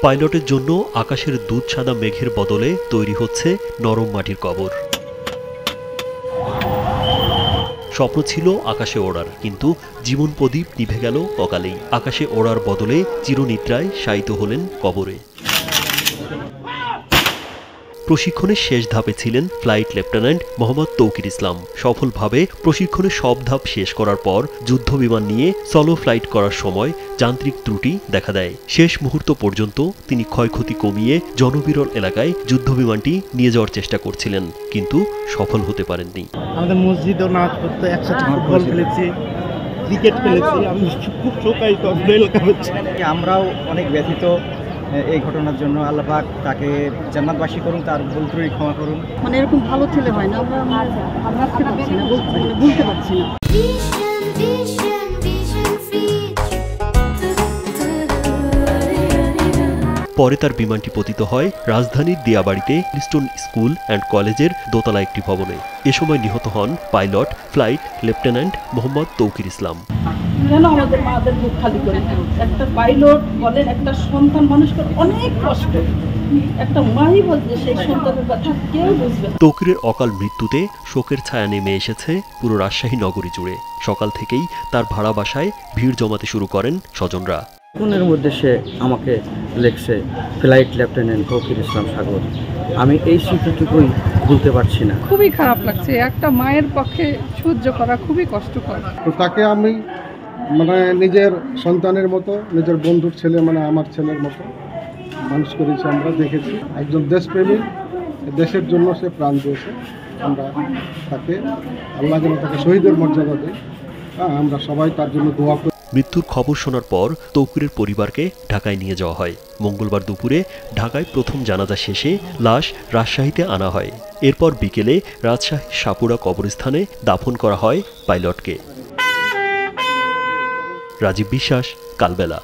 পাইলটের জন্য আকাশের দুধ সাদা মেঘের বদলে তৈরি হচ্ছে নরম মাটির কবর। স্বপ্ন ছিল আকাশে ওড়ার, কিন্তু জীবন প্রদীপ নিভে গেল অকালেই। আকাশে ওড়ার বদলে চিরনিদ্রায় শায়িত হলেন কবরে। প্রশিক্ষণের শেষ ধাপে ছিলেন ফ্লাইট লেফটেন্যান্ট মোহাম্মদ তৌকির ইসলাম। সফলভাবে প্রশিক্ষণের সব ধাপ শেষ করার পর যুদ্ধ বিমান নিয়ে সলো ফ্লাইট করার সময় যান্ত্রিক ত্রুটি দেখা দেয়। শেষ মুহূর্ত পর্যন্ত তিনি ক্ষয়ক্ষতি কমিয়ে জনবিরল এলাকায় যুদ্ধ বিমানটি নিয়ে যাওয়ার চেষ্টা করছিলেন, কিন্তু সফল হতে পারেননি। আমাদের মসজিদও নাচ করতে, একসাথে ফুটবল খেলেছি, ক্রিকেট খেলেছি। আমি খুব শোকায়িত, আমরাও অনেক ব্যথিত এই ঘটনার জন্য। আল্লাহ পাক তাকে জান্নাতবাসী করুন, তার ভুল ত্রুটি ক্ষমা করুন। মানে এরকম ভালো ছেলে হয় না, আমরা ভাবতে পারছি না, বলতে পারছি না। পরে তার বিমানটি পতিত হয় রাজধানীর দিয়াবাড়িতে লিস্টন স্কুল অ্যান্ড কলেজের দোতলা একটি ভবনে। এ সময় নিহত হন pilot flight lieutenant Mohammad Taukir Islam. আমাদের মাদের বুক খালি করে একটা পাইলট বলেন, একটা সন্তান মানুষকে অনেক কষ্ট, একটা মাই বলতে সেই সন্তানের কথা কেউ বুঝবে না। তৌকিরের অকাল মৃত্যুতে শোকের ছায়া নেমে এসেছে পুরো রাজশাহী নগরী জুড়ে। সকাল থেকেই তার ভাড়া বাসায় ভিড় জমাতে শুরু করেন স্বজনরা। ফোনের মধ্যে সে আমাকে লেখছে ফ্লাইট লেফটেন্যান্ট তৌকির ইসলাম সাগর। আমি এই স্মৃতিটুকুই ভুলতে পারছি না। খুবই খারাপ লাগছে, একটা মায়ের পক্ষে সহ্য করা খুবই কষ্টকর। তো তাকে আমি নিজের সন্তানের মতো, নিজের বন্ধুর ছেলে, আমার ছেলের মতো মানুষ করেছি। আমরা দেখেছি একজন দেশপ্রেমী, দেশের জন্য সে প্রাণ দিয়েছে। আমরা তাকে আল্লাহ যেন তাকে শহীদের মর্যাদা দেয়, আমরা সবাই তার জন্য দোয়া করি। মৃত্যুর খবর শোনার পর তৌকিরের পরিবারকে ঢাকায় নিয়ে যাওয়া হয়। মঙ্গলবার দুপুরে ঢাকায় প্রথম জানাজা শেষে লাশ রাজশাহীতে আনা হয়। এরপর বিকেলে রাজশাহী সাপুড়া কবরস্থানে দাফন করা হয় পাইলটকে। রাজীব বিশ্বাস, কালবেলা।